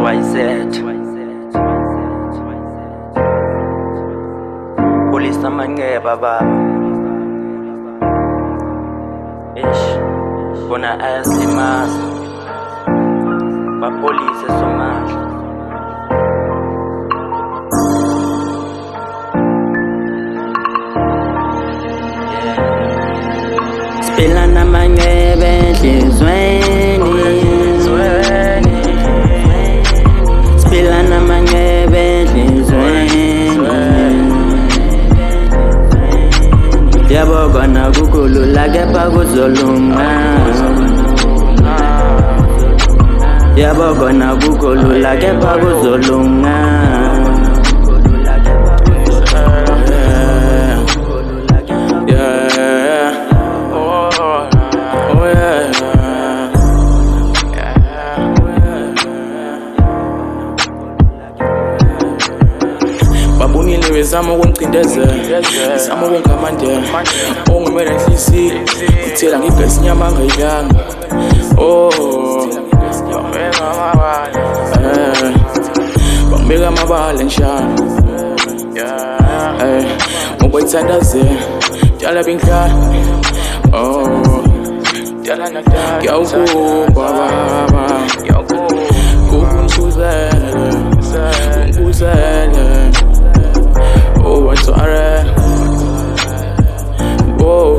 YZ. Police amangeba baba. Ish. Bona ayasimaza. Bapolice somandla. Spilla namangebe enhlizweni. Spilla namangebe enhlizweni. Yabona kukhulula kepha kuzolunga. Yabona kukhulula kepha kuzolunga. Babunile wezama ukungicindezela, izama ukungamandela. Ongimele enhliziyo, ngithela ngigesi inyama angayidlanga. Bangibeka amabala enshana. Ngoba ithandazela, njalo bengihlala. Ngiyawukhupha baba, ngikukhuzele, ngikukhuzele. What's alright? Whoa.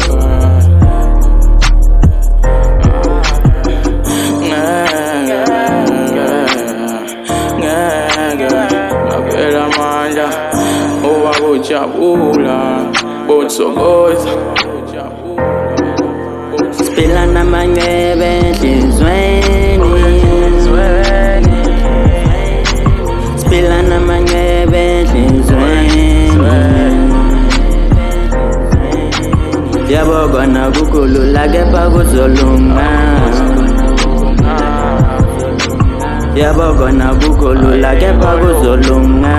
Ngapela amandla owakujabula bothokoza. Spilla namangebe enhlizweni. Spilla namangebe enhlizweni. Yabona kukhulula kepha kuzolunga. Yabona kukhulula kepha kuzolunga.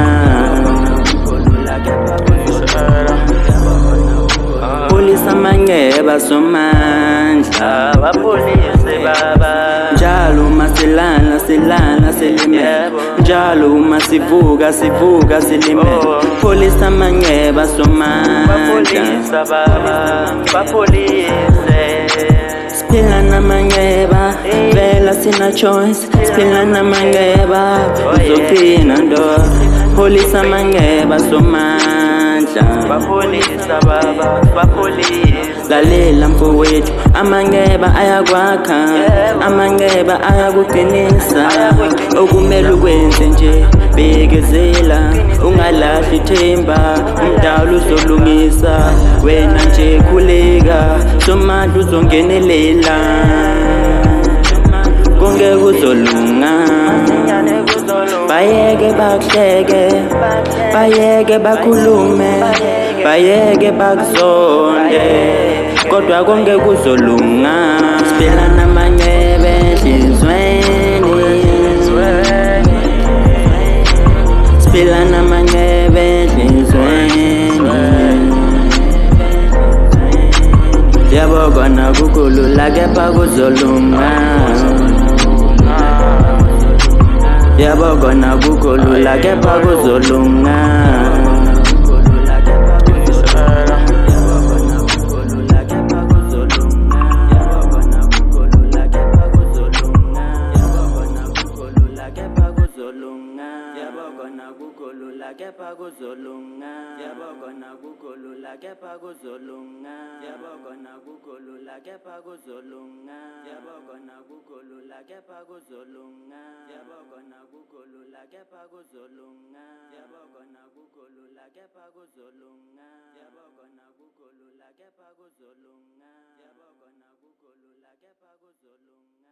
Police amangeba somandla. Bapolice baba. Njalo masilala silala silime. Njalo masivuka sivuka silime. Police amangeba somandla. Bapolice baba. Bapolice. Spilla namangeba, vela sina choice. Spilla namangeba, uzogcina ndo. Police amangeba somandla. Bapolice baba, bapolice. Lalela mfowethu, amangeba ayakwakha, amangeba ayakuqinisa. Okumele ukwenze nje, bekezela, ungalahli ithemba, umdala uzolungisa. Wena nje khuleka, somandla uzongenelela. Konke kuzolunga. Bayeke bakuhleke, bayeke bakhulume, bayeke bakuzonde. Kodwa konke kuzolunga. Spilla namangebe enhlizweni. Spilla namangebe enhlizweni. Yabona kukhulula kepha kuzolunga. Yabona kukhulula kepha kuzolunga. Kepha kuzolunga. Yabona kukhulula kepha kuzolunga. Yabona kukhulula kepha kuzolunga. Yabona kukhulula kepha kuzolunga. Yabona kukhulula kepha kuzolunga. Yabona kukhulula kepha kuzolunga. Yabona kukhulula kepha kuzolunga. Yabona kukhulula kepha kuzolunga.